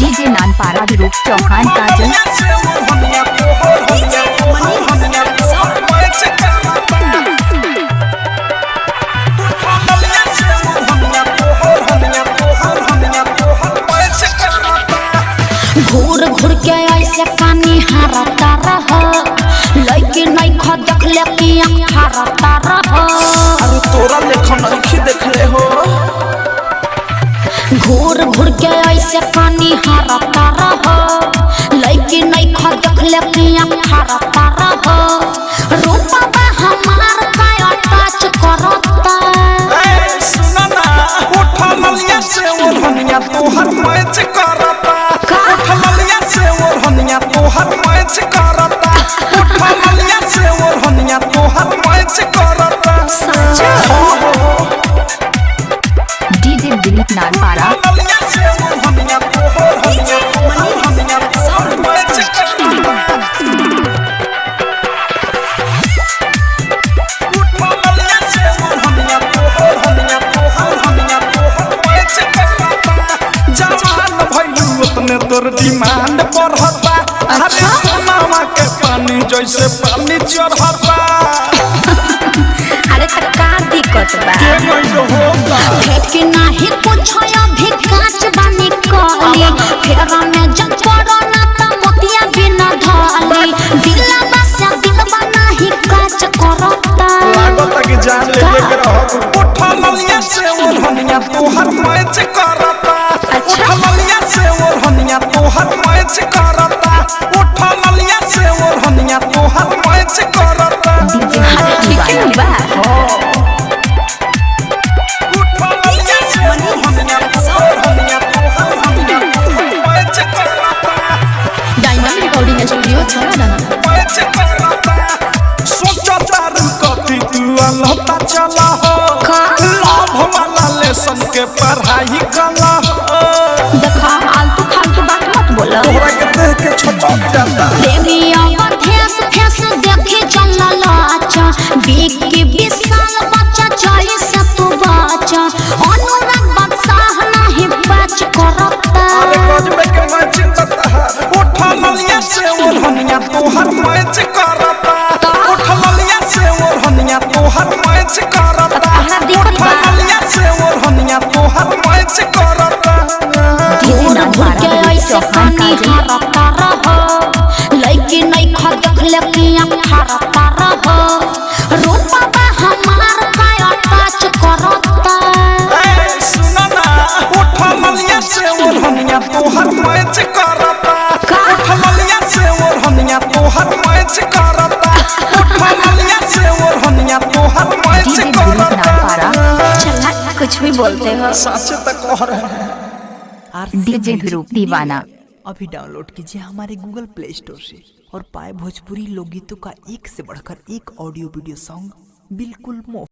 DJ Nanpara विरूप Chauhan काजल घूर घूर के ऐसे पानी हारता रह लइके नहीं ख देखले कि आँख हारता रह। अरे तोरा लेखन नहीं देखले हो। घूर घूर के ऐसे पानी हारता रह लइके नहीं ख देखले कि आँख हारता रह। रूपा हमार काया टच करता। ए सुना ना उठा मलिया से ओढ़निया तोहर मैच करता। उठा मलिया से ओढ़निया तोहर मैच करता। उठा मलिया से ओढ़निया तोहर मैच करता। डीजे दिलीप नानपारा मलिया से ओढ़निया तोहर मैच करता। उठा मलिया से ओढ़निया तोहर मैच करता। जवान भइलू उतने तोर डिमांड बढ़ता। अरे सोनावा के पानी जैसे पानी चढ़ता। अरे त का दिक्कत बा के नहीं होगा फेंक नाही कुछ अभी काच बानी कली फेरा में जब पड़ो ना त मोतिया बिना धली दिलवा से दिलवा नाही काच करता। लागत कि जान ले के रहब। उठा मलिया से ओढ़निया तोहर मैच करता। उठा मलिया से ओढ़निया तोहर मैच करता। उठा मलिया से ओढ़निया तोहर मैच करता। डीजे बा उठा मलिया से ओढ़निया तोहर मैच करता। डायमंड रिकॉर्डिंग स्टूडियो छोड़ा ना मैच करता। सोचा तारू कथी तू अलहता चला हो। लाभ वाला लेसन के पढ़ाई कला हो। देखा आलतू फालतू बात मत बोला। तोहरा के देख के छटक जाता। प्रेमिया बथेस फेस देखे चलल अच्छा बीक के विशाल बच्चा चाहे से तू बच्चा अनुराग बादशाह नहीं बच करता। अरे गजबे के मैच करता। उठा मलिया से ओढ़निया तोहर मैच करता। उठा मलिया से ओढ़निया तोहर मैच करता। उठा मलिया से ओढ़निया तोहर मैच करता। घूर घूर के ऐसे पानी हारता रह लइके नहीं ख देखले कि आँख हारता रह। रूपा हमार काया टच करता। ए सुना ना उठा मलिया से ओढ़निया तोहर मैच करता। उठा मलिया से ओढ़निया तोहर मैच करता। उठा मलिया से ओढ़निया तोहर मैच डीजे दिलीप करता। नानपारा चला कुछ भी बोलते हो। सच तक कह रहे हैं। डीजे विरूप दीवाना अभी डाउनलोड कीजिए हमारे गूगल प्ले स्टोर से और पाए भोजपुरी लोकगीतों का एक से बढ़कर एक ऑडियो वीडियो सॉन्ग बिल्कुल मुफ्त।